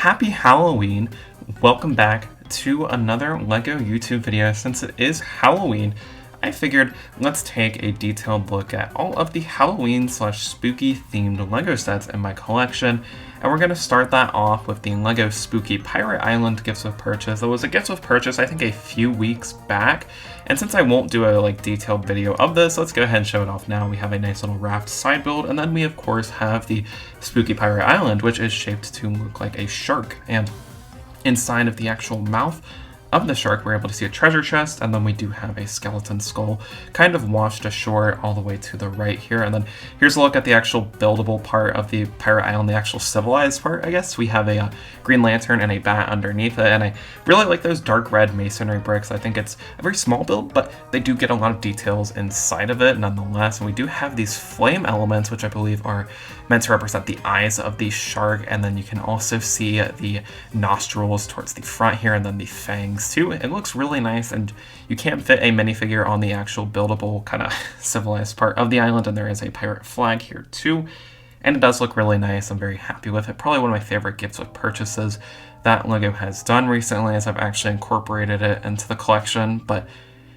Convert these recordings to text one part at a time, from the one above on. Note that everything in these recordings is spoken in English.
Happy Halloween! Welcome back to another LEGO YouTube video. Since it is Halloween, I figured let's take a detailed look at all of the Halloween / spooky themed LEGO sets in my collection. And we're going to start that off with the LEGO Spooky Pirate Island Gifts with Purchase. That was a gift with purchase I think a few weeks back. And since I won't do a detailed video of this, let's go ahead and show it off now. We have a nice little raft side build, and then we of course have the Spooky Pirate Island, which is shaped to look like a shark. And inside of the actual mouth of the shark, we're able to see a treasure chest, and then we do have a skeleton skull kind of washed ashore all the way to the right here. And then here's a look at the actual buildable part of the pirate island, the actual civilized part, I guess. We have a green lantern and a bat underneath it, and I really like those dark red masonry bricks. I think it's a very small build, but they do get a lot of details inside of it nonetheless. And we do have these flame elements, which I believe are meant to represent the eyes of the shark, and then you can also see the nostrils towards the front here, and then the fangs too. It looks really nice, and you can't fit a minifigure on the actual buildable kind of civilized part of the island, and there is a pirate flag here too. And it does look really nice. I'm very happy with it. Probably one of my favorite gifts with purchases that LEGO has done recently, as I've actually incorporated it into the collection. But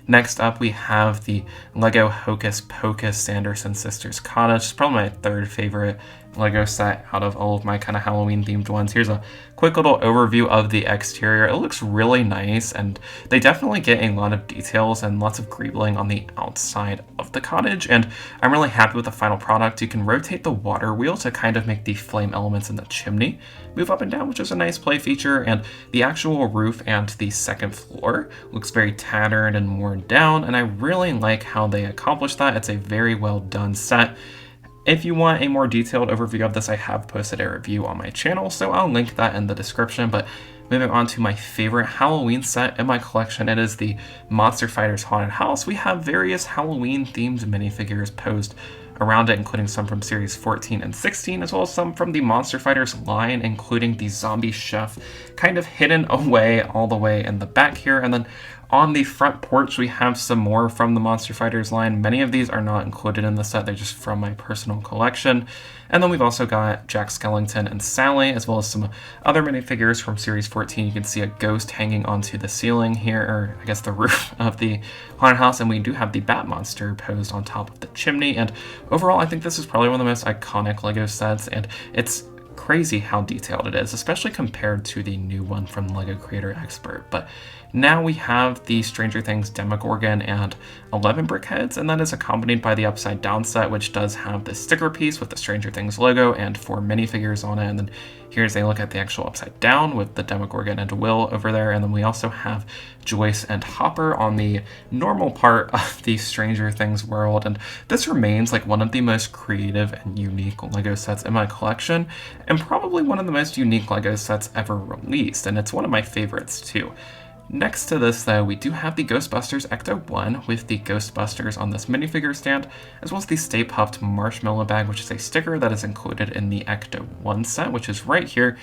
next up, we have the LEGO Hocus Pocus Sanderson Sisters Cottage. It's probably my third favorite LEGO set out of all of my kind of Halloween themed ones. Here's a quick little overview of the exterior. It looks really nice, and they definitely get a lot of details and lots of greebling on the outside of the cottage, and I'm really happy with the final product. You can rotate the water wheel to kind of make the flame elements in the chimney move up and down, which is a nice play feature, and the actual roof and the second floor looks very tattered and worn down, and I really like how they accomplished that. It's a very well done set. If you want a more detailed overview of this, I have posted a review on my channel, so I'll link that in the description. But moving on to my favorite Halloween set in my collection, it is the Monster Fighters Haunted House. We have various Halloween themed minifigures posed around it, including some from series 14 and 16, as well as some from the Monster Fighters line, including the zombie chef kind of hidden away all the way in the back here. And then on the front porch, we have some more from the Monster Fighters line. Many of these are not included in the set, they're just from my personal collection. And then we've also got Jack Skellington and Sally, as well as some other minifigures from series 14. You can see a ghost hanging onto the ceiling here, or I guess the roof of the haunted house, and we do have the bat monster posed on top of the chimney. And overall, I think this is probably one of the most iconic LEGO sets, and it's crazy how detailed it is, especially compared to the new one from LEGO Creator Expert. But now we have the Stranger Things Demogorgon and 11 brickheads, and that is accompanied by the Upside Down set, which does have the sticker piece with the Stranger Things logo and 4 minifigures on it. And then here's a look at the actual Upside Down with the Demogorgon and Will over there. And then we also have Joyce and Hopper on the normal part of the Stranger Things world. And this remains like one of the most creative and unique LEGO sets in my collection, and probably one of the most unique LEGO sets ever released. And it's one of my favorites too. Next to this, though, we do have the Ghostbusters Ecto 1 with the Ghostbusters on this minifigure stand, as well as the Stay Puft Marshmallow Bag, which is a sticker that is included in the Ecto 1 set, which is right here.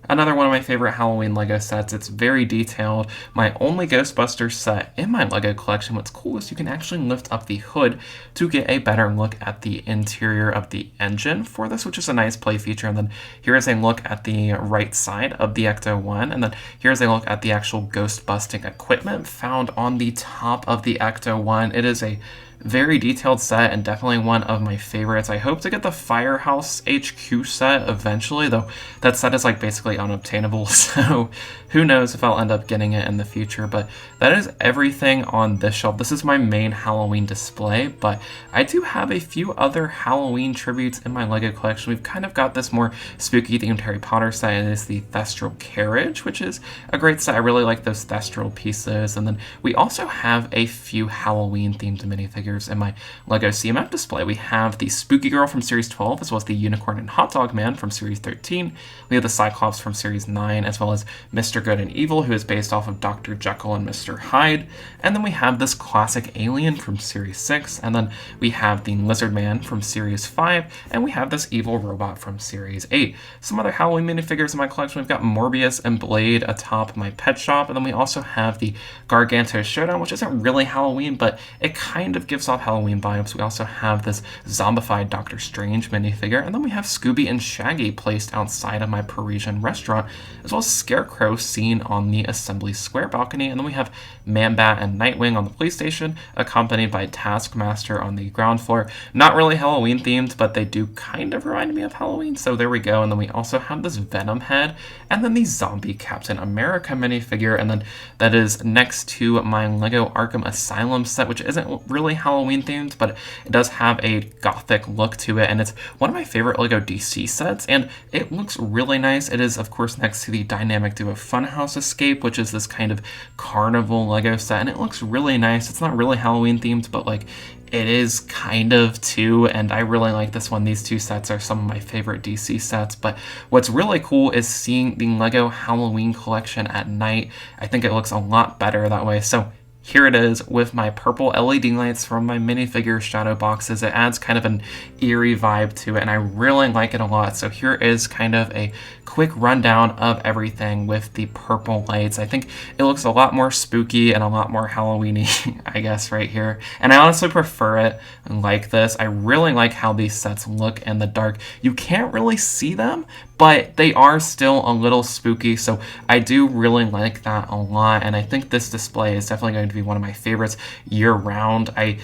Another one of my favorite Halloween LEGO sets. It's very detailed. My only Ghostbusters set in my LEGO collection. What's cool is you can actually lift up the hood to get a better look at the interior of the engine for this, which is a nice play feature. And then here is a look at the right side of the Ecto 1. And then here's a look at the actual ghost busting equipment found on the top of the Ecto 1. It is a very detailed set and definitely one of my favorites. I hope to get the Firehouse HQ set eventually, though that set is basically unobtainable, so who knows if I'll end up getting it in the future. But that is everything on this shelf. This is my main Halloween display, but I do have a few other Halloween tributes in my LEGO collection. We've kind of got this more spooky themed Harry Potter set, and it is the Thestral Carriage, which is a great set. I really like those Thestral pieces. And then we also have a few Halloween themed minifigures in my LEGO CMF display. We have the Spooky Girl from Series 12, as well as the Unicorn and Hot Dog Man from Series 13. We have the Cyclops from Series 9, as well as Mr. Good and Evil, who is based off of Dr. Jekyll and Mr. Hyde. And then we have this classic alien from Series 6, and then we have the Lizard Man from Series 5, and we have this evil robot from Series 8. Some other Halloween minifigures in my collection, we've got Morbius and Blade atop my pet shop, and then we also have the Gargantua Showdown, which isn't really Halloween, but it kind of gives gives off Halloween vibes. We also have this zombified Doctor Strange minifigure, and then we have Scooby and Shaggy placed outside of my Parisian restaurant, as well as Scarecrow seen on the Assembly Square balcony, and then we have Man-Bat and Nightwing on the PlayStation, accompanied by Taskmaster on the ground floor. Not really Halloween themed, but they do kind of remind me of Halloween, so there we go. And then we also have this Venom head, and then the zombie Captain America minifigure, and then that is next to my Lego Arkham Asylum set, which isn't really Halloween themed, but it does have a gothic look to it, and it's one of my favorite Lego DC sets, and it looks really nice. It is, of course, next to the Dynamic Duo Funhouse Escape, which is this kind of carnival Lego set, and it looks really nice. It's not really Halloween themed, but like it is kind of too, and I really like this one. These two sets are some of my favorite DC sets, but what's really cool is seeing the Lego Halloween collection at night. I think it looks a lot better that way. So here it is with my purple LED lights from my minifigure shadow boxes. It adds kind of an eerie vibe to it, and I really like it a lot. So here is kind of a quick rundown of everything with the purple lights. I think it looks a lot more spooky and a lot more Halloween-y, I guess, right here. And I honestly prefer it like this. I really like how these sets look in the dark. You can't really see them, but they are still a little spooky, so I do really like that a lot, and I think this display is definitely going to be one of my favorites year-round. I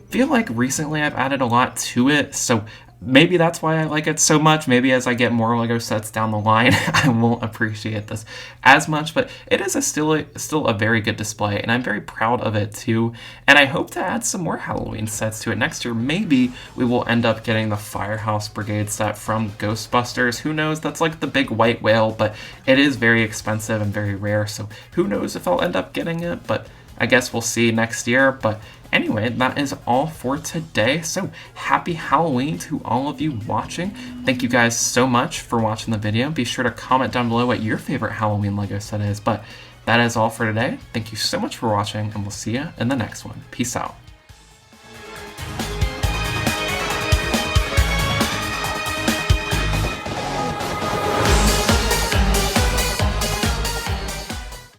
feel like recently I've added a lot to it, so maybe that's why I like it so much. Maybe as I get more Lego sets down the line, I won't appreciate this as much, but it is still a very good display, and I'm very proud of it too, and I hope to add some more Halloween sets to it next year. Maybe we will end up getting the Firehouse Brigade set from Ghostbusters. Who knows? That's like the big white whale, but it is very expensive and very rare, so who knows if I'll end up getting it, but I guess we'll see next year. But anyway, that is all for today. So happy Halloween to all of you watching. Thank you guys so much for watching the video. Be sure to comment down below what your favorite Halloween Lego set is. But that is all for today. Thank you so much for watching, and we'll see you in the next one. Peace out.